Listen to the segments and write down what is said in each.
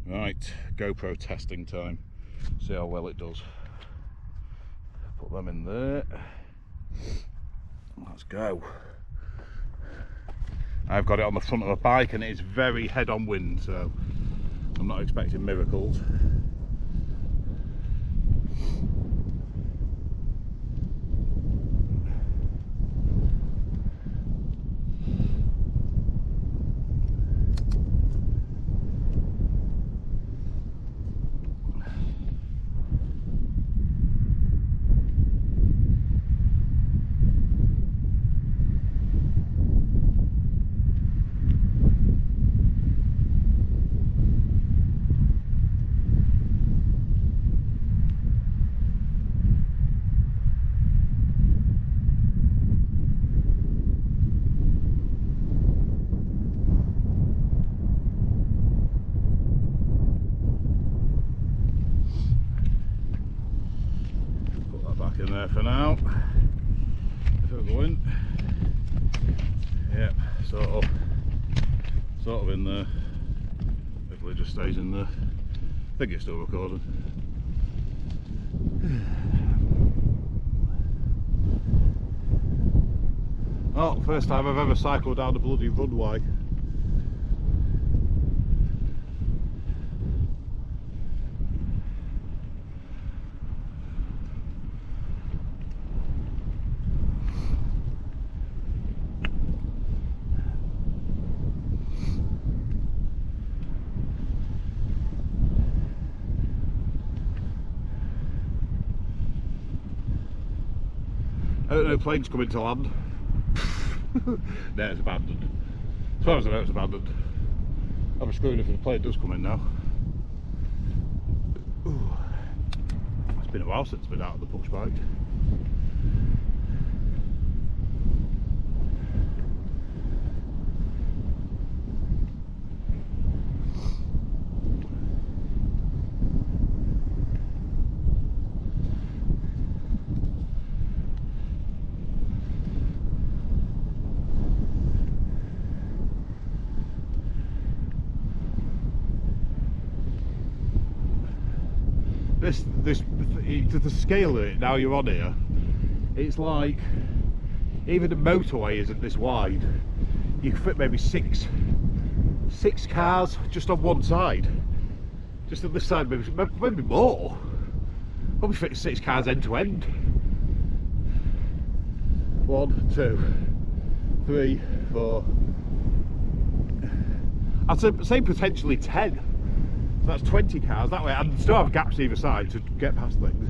Right, GoPro testing time. See how well it does. Put them in there. Let's go. I've got it on the front of a bike and it is very head-on wind, so I'm not expecting miracles. In there for now. If it'll go in. Yep, sort of in there. Hopefully it just stays in there. I think it's still recording. Oh, first time I've ever cycled down the bloody runway. I don't know, planes coming to land. No, it's abandoned. As far as I know, it's abandoned. I'll be screwed if the plane does come in now. Ooh. It's been a while since I've been out of the push bike. The scale of it, now you're on here, it's like, even the motorway isn't this wide. You can fit maybe six cars just on one side. Just on this side, maybe more. Probably fit 6 cars end to end. 1, 2, 3, 4. I'd say potentially 10. So that's 20 cars that way, and still have gaps either side to get past things.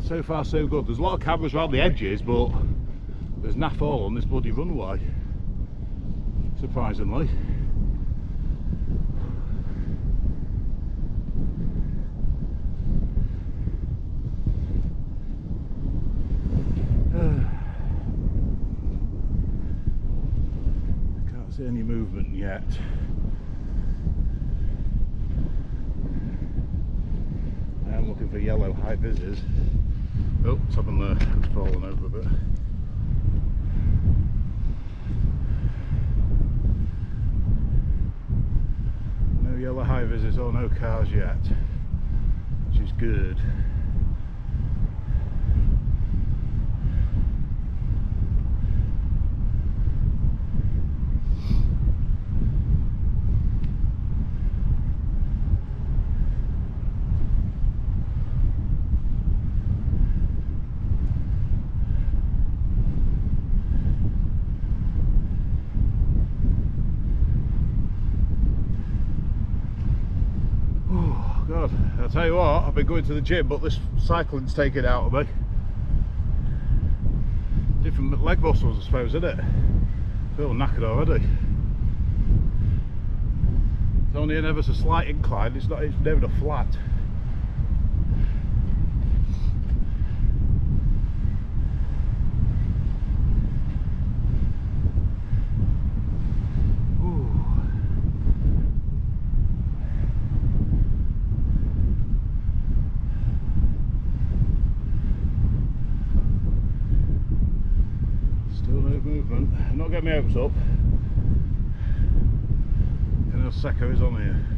So far so good. There's a lot of cameras around the edges, but there's naff all on this bloody runway, surprisingly. Can't see any movement yet. I am looking for yellow high vises. Oh, something there, it's fallen over a bit. No yellow high vises or no cars yet, which is good. God, I'll tell you what, I've been going to the gym, but this cycling's taken it out of me. Different leg muscles, I suppose, isn't it? I feel knackered already. It's only an ever so slight incline, it's never a flat. Still no movement. I'm not getting my hopes up. Prosecco is on here.